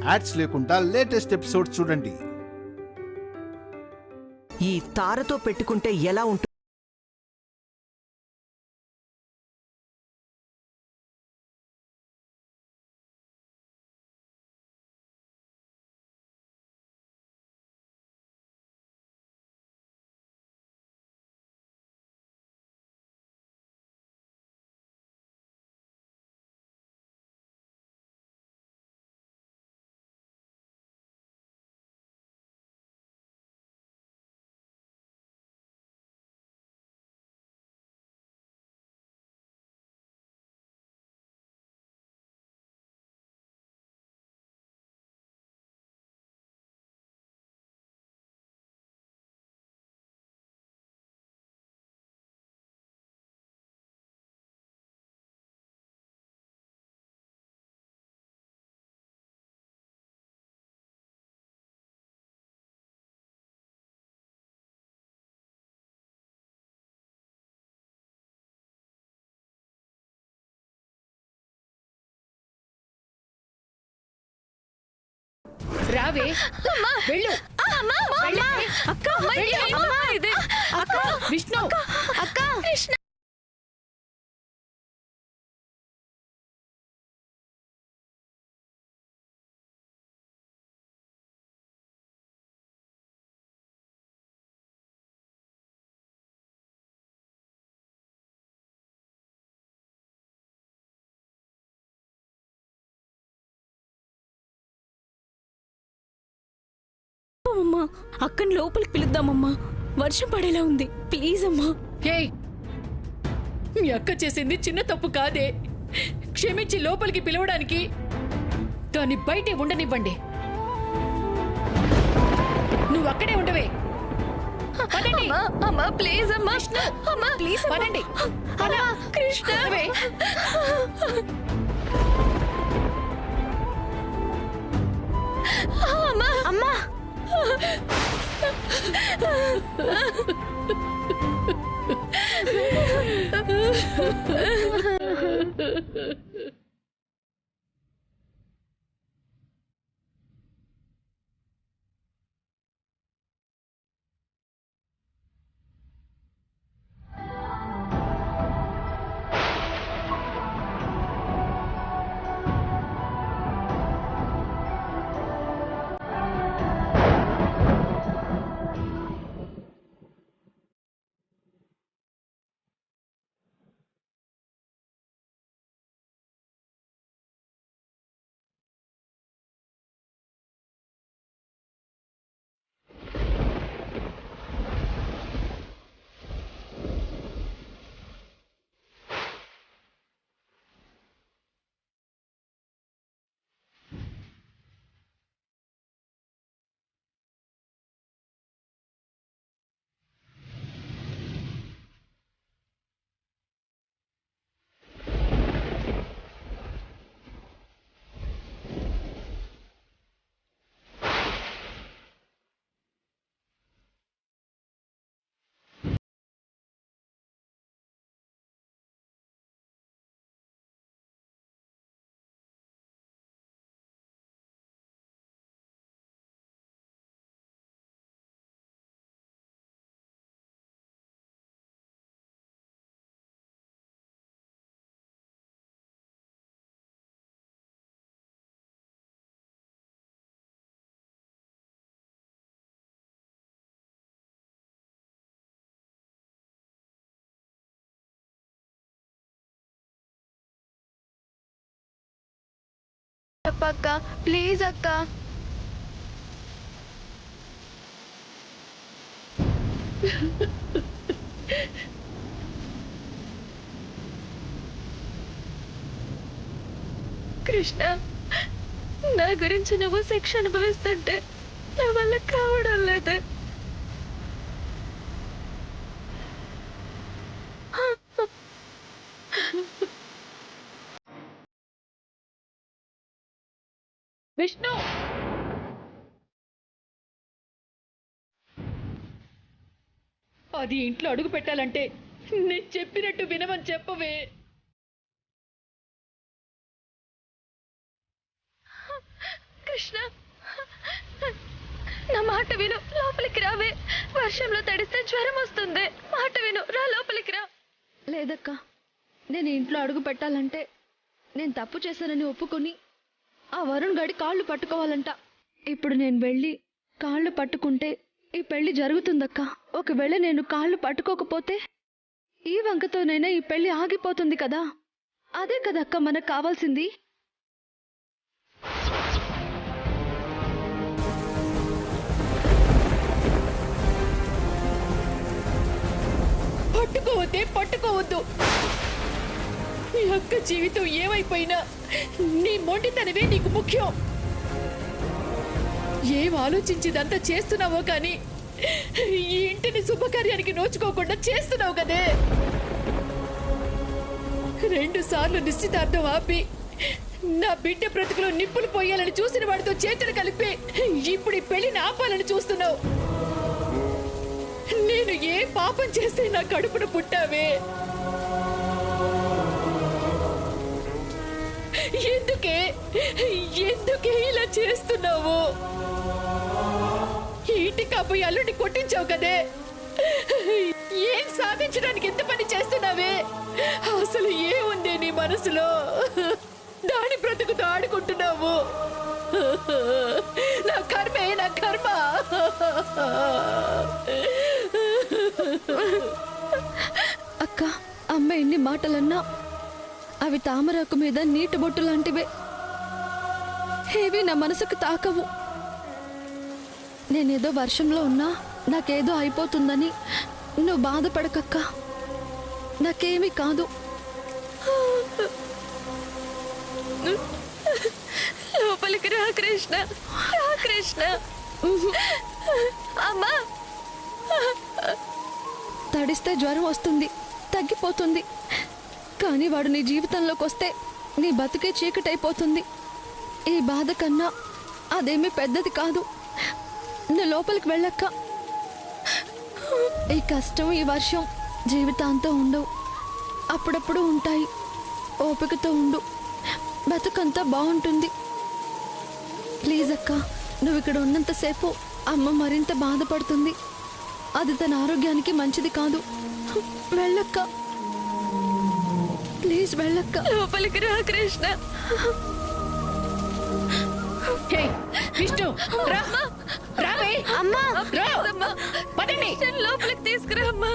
Ads లేకుండా latest episode చూడండి. ఈ తారతో పెట్టుకుంటే ఎలా ఉంటుంది? రావే వెళ్ళు. అక్క విష్ణు అక్క కృష్ణ అమ్మా అక్కని లోపలికి పిలుద్దామమ్మా. వర్షం పడేలా ఉంది. ప్లీజ్ అమ్మా. హే, మీ అక్క చేసింది చిన్న తప్పు కాదే. క్షమించి లోపలికి పిలవడానికి దాన్ని బయటే ఉండనివ్వండి. నువ్వు అక్కడే ఉండవే. పదండి. అమ్మా ప్లీజ్ అమ్మా. అమ్మా ప్లీజ్ పదండి. కృష్ణ అమ్మా అమ్మా అక్క ప్లీజ్ అక్క. కృష్ణ నా గురించి నువ్వు శిక్ష అనుభవిస్తుంటే నా వల్ల కావడం లేదు. విష్ణు, అది ఇంట్లో అడుగు పెట్టాలంటే నేను చెప్పినట్టు వినమని చెప్పవే. కృష్ణ విను, లోపలికి రావే. వర్షంలో తడిస్తే జ్వరం వస్తుంది. మాట విను, రా లోపలికి రా. లేదక్క, నేను ఇంట్లో అడుగు పెట్టాలంటే నేను తప్పు చేశానని ఒప్పుకొని ఆ వరుణ్ గడి కాళ్ళు పట్టుకోవాలంట. ఇప్పుడు నేను వెళ్ళి కాళ్ళు పట్టుకుంటే ఈ పెళ్లి జరుగుతుందక్క. ఒకవేళ నేను కాళ్ళు పట్టుకోకపోతే ఈ వంకతోనైనా ఈ పెళ్లి ఆగిపోతుంది కదా. అదే కదక్క మనకు కావాల్సింది. పట్టుకోవద్దే, పట్టుకోవద్దు. నీ అక్క జీవితం ఏమైపోయినా నీ మొండితనవే నీకు ముఖ్యం. ఏం ఆలోచించిదంతా చేస్తున్నావో కానీ ఈ ఇంటిని శుభకార్యానికి నోచుకోకుండా చేస్తున్నావు కదే. 2 సార్లు నిశ్చితార్థం ఆపి నా బిడ్డ బ్రతుకులో నిప్పులు పోయాలని చూసిన వాడితో చేతులు కలిపి ఇప్పుడు ఈ పెళ్లిని ఆపాలని చూస్తున్నావు. నేను ఏ పాపం చేస్తే నా కడుపున పుట్టావే? ఎందుకే ఎందుకే ఇలా చేస్తున్నావు? ఇంటి కాబోయే అల్లుడిని కొట్టించావు కదే. ఏం సాధించడానికి ఎంత పని చేస్తున్నావే? అసలు ఏముంది నీ మనసులో? దాని బ్రతుకుతో ఆడుకుంటున్నావు. నా కర్మే, నా కర్మ. అక్క, అమ్మ ఎన్ని మాటలన్నా అవి తామరాకు మీద నీటి బొట్టు లాంటివే. ఏవి నా మనసుకు తాకవు. నేనేదో వర్షంలో ఉన్నా నాకేదో అయిపోతుందని నువ్వు బాధపడకక్క. నాకేమీ కాదు. లోపలికి రా కృష్ణ, రా కృష్ణ. అమ్మా, తడిస్తే జ్వరం వస్తుంది, తగ్గిపోతుంది. కానీ వాడు నీ జీవితంలోకి వస్తే నీ బతుకే చీకటైపోతుంది. ఈ బాధ కన్నా అదేమీ పెద్దది కాదు. నువ్వు లోపలికి వెళ్ళక్క. ఈ కష్టం, ఈ వర్షం జీవితాంతం ఉండవు, అప్పుడప్పుడు ఉంటాయి. ఓపికతో ఉండు, బతుకంతా బాగుంటుంది. ప్లీజ్ అక్క, నువ్వు ఇక్కడ ఉన్నంతసేపు అమ్మ మరింత బాధపడుతుంది. అది తన ఆరోగ్యానికి మంచిది కాదు. వెళ్ళక్క, ప్లీజ్ వెళ్ళక్క. లోపలికి రా కృష్ణ. హే విష్ణు, రా రావే. అమ్మా, రా, పదండి. లోపలికి తీసుకురా అమ్మా.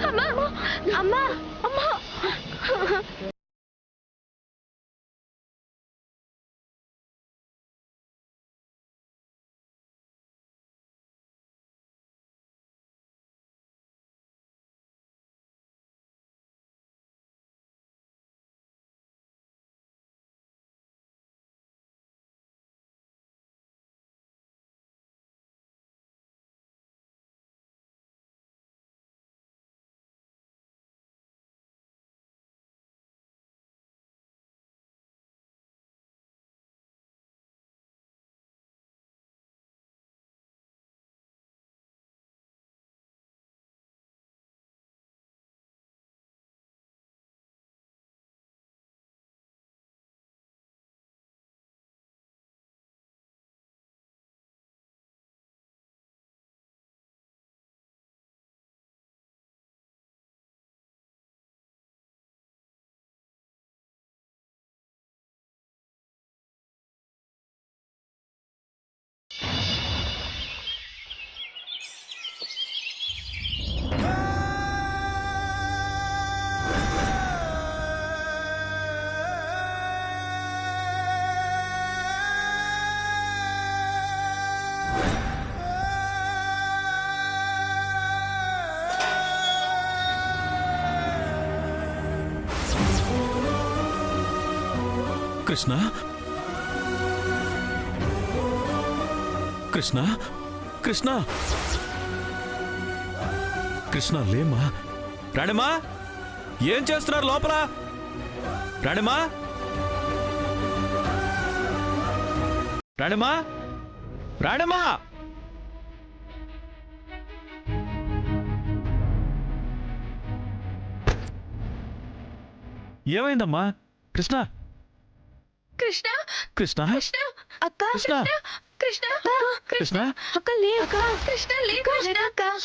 అమ్మా, అమ్మా, అమ్మా. కృష్ణ, కృష్ణ, కృష్ణ, కృష్ణ, లేమ్మా. రాణిమా, ఏం చేస్తున్నారు లోపల? రాణిమా, రాణిమా, రాణిమా. ఏమైందమ్మా? కృష్ణ, కృష్ణ, కృష్ణ, కృష్ణ, అక్క, కృష్ణ, కృష్ణ కృష్ణ అక్క లే అక్క కృష్ణ లే కృష్ణ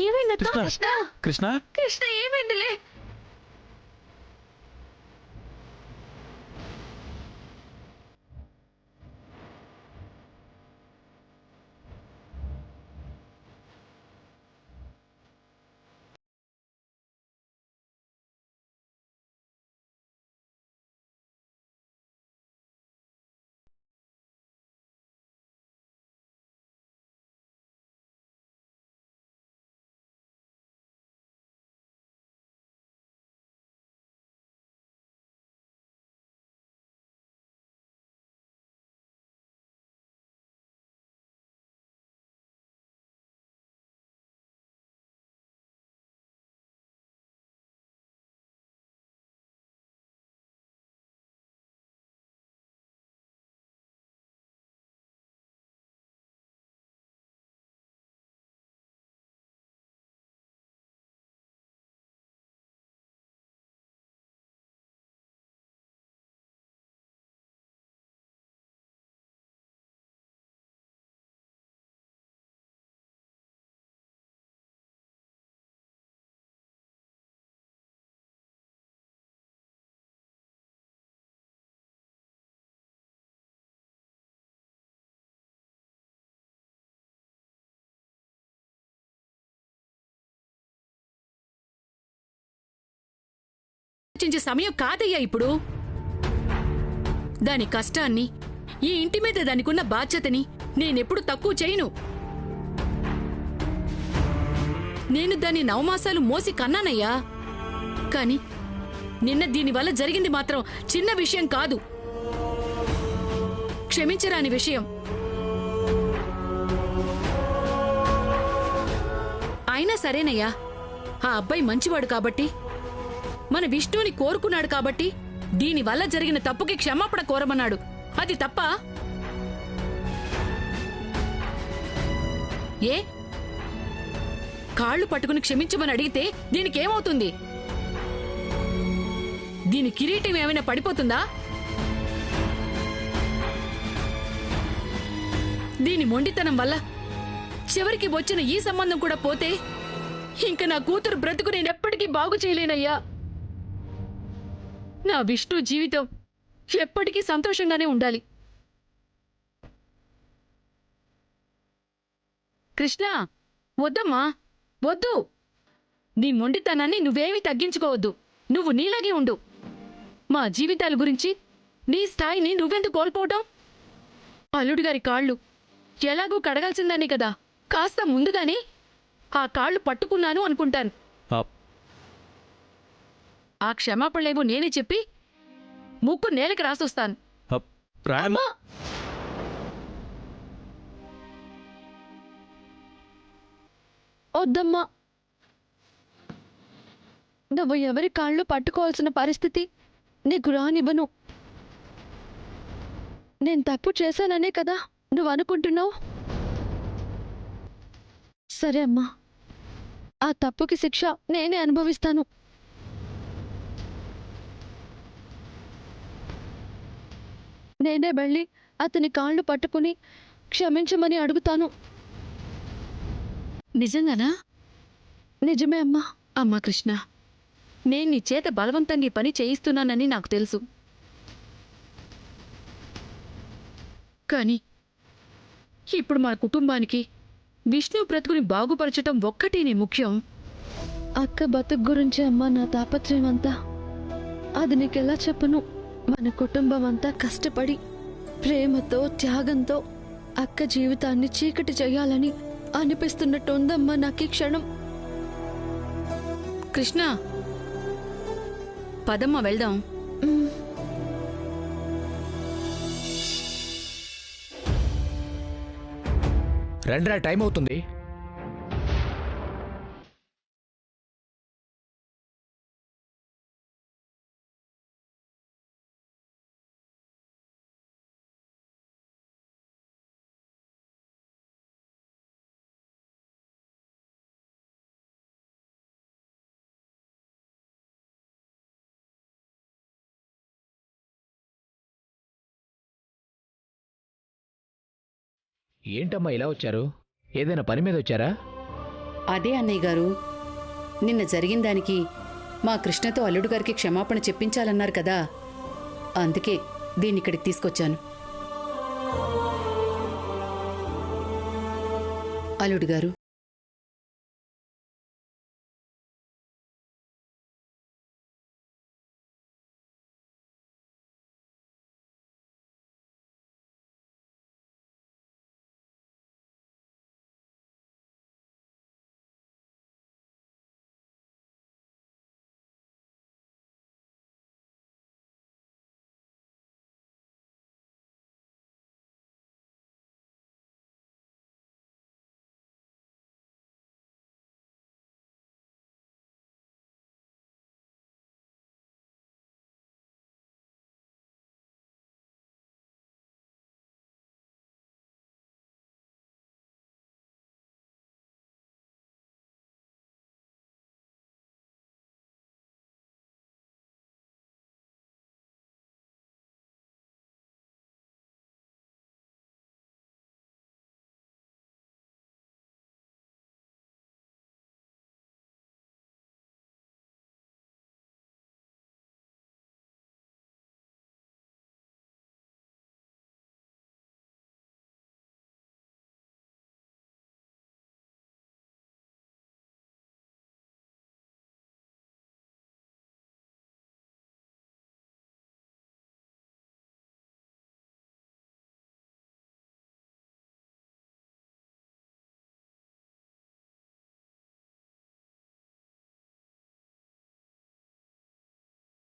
ఏమైంది కృష్ణ కృష్ణ కృష్ణ కృష్ణ ఏమైందిలే ఆలోచించే సమయం కాదయ్యా ఇప్పుడు. దాని కష్టాన్ని, ఈ ఇంటి మీద దానికున్న బాధ్యతని నేనెప్పుడు తక్కువ చేయను. నేను దాన్ని 9 మాసాలు మోసి కన్నానయ్యా. కాని నిన్న దీనివల్ల జరిగింది మాత్రం చిన్న విషయం కాదు, క్షమించరాని విషయం. అయినా సరేనయ్యా, ఆ అబ్బాయి మంచివాడు కాబట్టి, మన విష్ణుని కోరుకున్నాడు కాబట్టి దీనివల్ల జరిగిన తప్పుకి క్షమాపణ కోరమన్నాడు. అది తప్ప? ఏ కాళ్ళు పట్టుకుని క్షమించమని అడిగితే దీనికేమవుతుంది? దీని కిరీటం ఏమైనా పడిపోతుందా? దీని మొండితనం వల్ల చివరికి వచ్చిన ఈ సంబంధం కూడా పోతే ఇంక నా కూతురు బ్రతుకు నేనెప్పటికీ బాగు చేయలేనయ్యా. నా విష్ణు జీవితం ఎప్పటికీ సంతోషంగానే ఉండాలి. కృష్ణ, వద్దమ్మా, వద్దు. నీ మొండితనాన్ని నువ్వేమీ తగ్గించుకోవద్దు. నువ్వు నీలాగే ఉండు. మా జీవితాల గురించి నీ స్థాయిని నువ్వెందుకు కోల్పోవటం? అల్లుడి గారి కాళ్ళు ఎలాగూ కడగాల్సిందని కదా, కాస్త ముందుగానే ఆ కాళ్ళు పట్టుకున్నాను అనుకుంటాను. ఆ క్షమాపణలేవో నేనే చెప్పి ముక్కు నేలకి రాసొస్తాను. రాయమ్మా. వద్దమ్మా, నువ్వు ఎవరి కాళ్ళు పట్టుకోవాల్సిన పరిస్థితి నీకు రానివ్వను. నేను తప్పు చేశాననే కదా నువ్వు అనుకుంటున్నావు. సరే అమ్మా, ఆ తప్పుకి శిక్ష నేనే అనుభవిస్తాను. నేనే వెళ్ళి అతని కాళ్ళు పట్టుకుని క్షమించమని అడుగుతాను. నిజంగానా? నిజమే అమ్మా. అమ్మా కృష్ణ, నేను నీ చేత బలవంతంగా ఈ పని చేయిస్తున్నానని నాకు తెలుసు. కానీ ఇప్పుడు మా కుటుంబానికి విష్ణు బ్రతుకుని బాగుపరచటం ఒక్కటి నీ ముఖ్యం. అక్క బతుకు గురించి అమ్మా నా తాపత్రయం అంతా. అది నీకెలా చెప్పను? మన కుటుంబం అంతా కష్టపడి ప్రేమతో త్యాగంతో అక్క జీవితాన్ని చీకటి చేయాలని అనిపిస్తున్నట్టు ఉందమ్మా నాకు ఈ క్షణం. కృష్ణ, పదమ్మ వెళ్దాం. రండ్రా, టైం అవుతుంది. ఏంటమ్మా ఇలా వచ్చారు? ఏదైనా పని మీద వచ్చారా? అదే అన్నయ్య గారు, నిన్న జరిగిన దానికి మా కృష్ణతో అల్లుడు గారికి క్షమాపణ చెప్పించాలన్నారు కదా, అందుకే దీన్ని ఇక్కడికి తీసుకొచ్చాను. అల్లుడు గారు,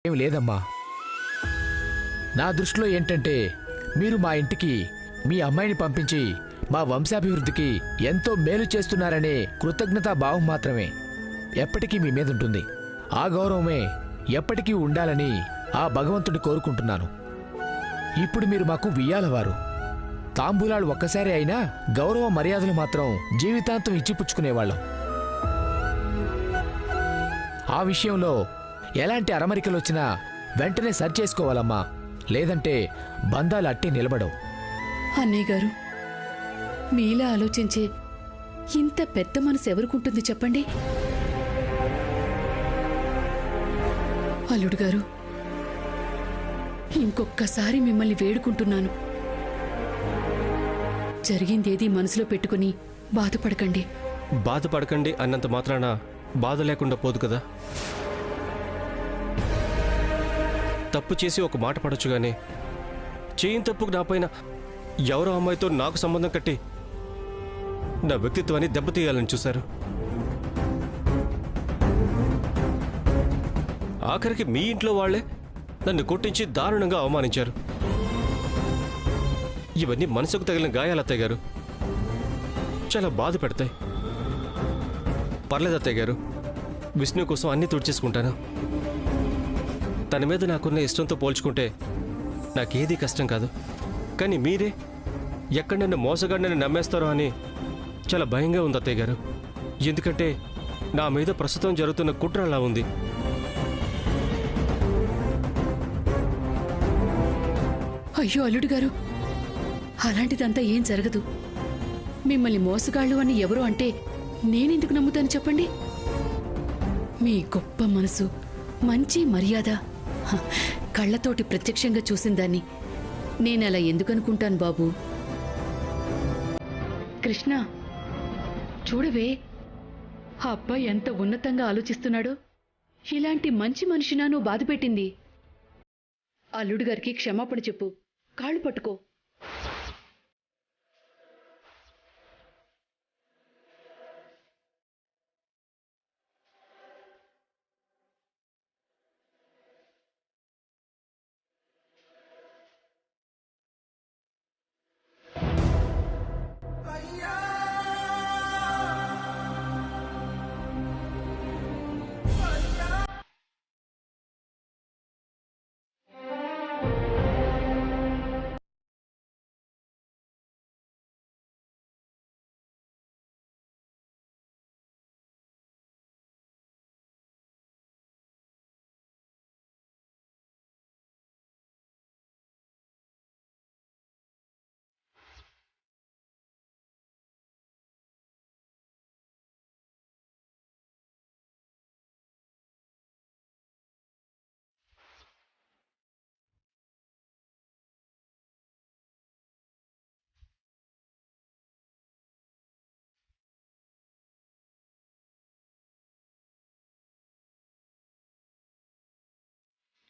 ఏం లేదమ్మా. నా దృష్టిలో ఏంటంటే మీరు మా ఇంటికి మీ అమ్మాయిని పంపించి మా వంశాభివృద్ధికి ఎంతో మేలు చేస్తున్నారనే కృతజ్ఞతా భావం మాత్రమే ఎప్పటికీ మీ మీద ఉంటుంది. ఆ గౌరవమే ఎప్పటికీ ఉండాలని ఆ భగవంతుడి కోరుకుంటున్నాను. ఇప్పుడు మీరు మాకు వియ్యాలవారు. తాంబూలాలు ఒక్కసారి అయినా గౌరవ మర్యాదలు మాత్రం జీవితాంతం ఇచ్చిపుచ్చుకునేవాళ్ళం. ఆ విషయంలో ఎలాంటి అరమరికలు వచ్చినా వెంటనే సరిచేసుకోవాలమ్మా, లేదంటే బంధాలు అట్టి నిలబడవు. అన్నయ్య గారు, మీలా ఆలోచించే ఇంత పెద్ద మనసు ఎవరికుంటుంది చెప్పండి? అల్లుడు గారు, ఇంకొక్కసారి మిమ్మల్ని వేడుకుంటున్నాను, జరిగిందేది మనసులో పెట్టుకుని బాధపడకండి. బాధపడకండి అన్నంత మాత్రాన బాధ లేకుండా పోదు కదా. తప్పు చేసి ఒక మాట పడొచ్చు గానీ చేయని తప్పుకు నా పైన ఎవరో అమ్మాయితో నాకు సంబంధం కట్టి నా వ్యక్తిత్వాన్ని దెబ్బతీయాలని చూశారు. ఆఖరికి మీ ఇంట్లో వాళ్లే నన్ను కొట్టించి దారుణంగా అవమానించారు. ఇవన్నీ మనసుకు తగిలిన గాయాలు అత్తయ్య గారు, చాలా బాధ పెడతాయి. పర్లేదు అత్తయ్య గారు, విష్ణు కోసం అన్నీ తుడిచేసుకుంటాను. తన మీద నాకున్న ఇష్టంతో పోల్చుకుంటే నాకేదీ కష్టం కాదు. కానీ మీరే ఎక్కడ నన్ను మోసగాడిని నమ్మేస్తారో అని చాలా భయంగా ఉంది అత్తయ్య గారు. ఎందుకంటే నా మీద ప్రస్తుతం జరుగుతున్న కుట్ర అలా ఉంది. అయ్యో అల్లుడు గారు, అలాంటిదంతా ఏం జరగదు. మిమ్మల్ని మోసగాళ్ళు అని ఎవరు అంటే నేనెందుకు నమ్ముతాను చెప్పండి? మీ గొప్ప మనసు, మంచి మర్యాద కళ్ళతోటి ప్రత్యక్షంగా చూసిందాన్ని నేనలా ఎందుకనుకుంటాను బాబు? కృష్ణ, చూడవే, ఆ అబ్బాయి ఎంత ఉన్నతంగా ఆలోచిస్తున్నాడో. ఇలాంటి మంచి మనిషినా నువ్వు బాధపెట్టింది. అల్లుడు గారికి క్షమాపణ చెప్పు, కాళ్ళు పట్టుకో.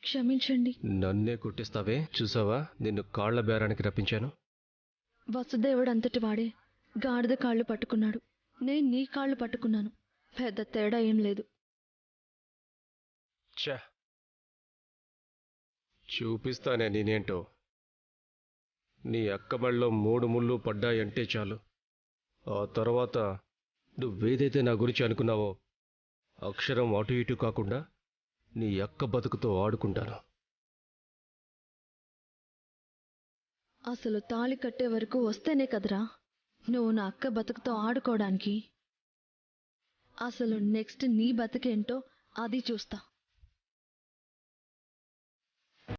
క్షమించండి. నన్నే కొట్టిస్తావే? చూసావా, నిన్ను కాళ్ల బేరానికి రప్పించాను. వసుదేవుడు అంతటి వాడే గాడిద కాళ్ళు పట్టుకున్నాడు, నేను నీ కాళ్ళు పట్టుకున్నాను. పెద్ద తేడా ఏం లేదు. ఛ, చూపిస్తానే నేనేంటో. నీ అక్కబళ్ళలో 3 ముళ్ళు పడ్డాయంటే చాలు. ఆ తర్వాత నువ్వేదైతే నా గురించి అనుకున్నావో అక్షరం అటు ఇటు కాకుండా నీ అక్క బతుకుతో ఆడుకుంటాను. అసలు తాళి కట్టే వరకు వస్తేనే కదరా నువ్వు నా అక్క బతుకుతో ఆడుకోవడానికి. అసలు నెక్స్ట్ నీ బతుకేంటో అది చూస్తా.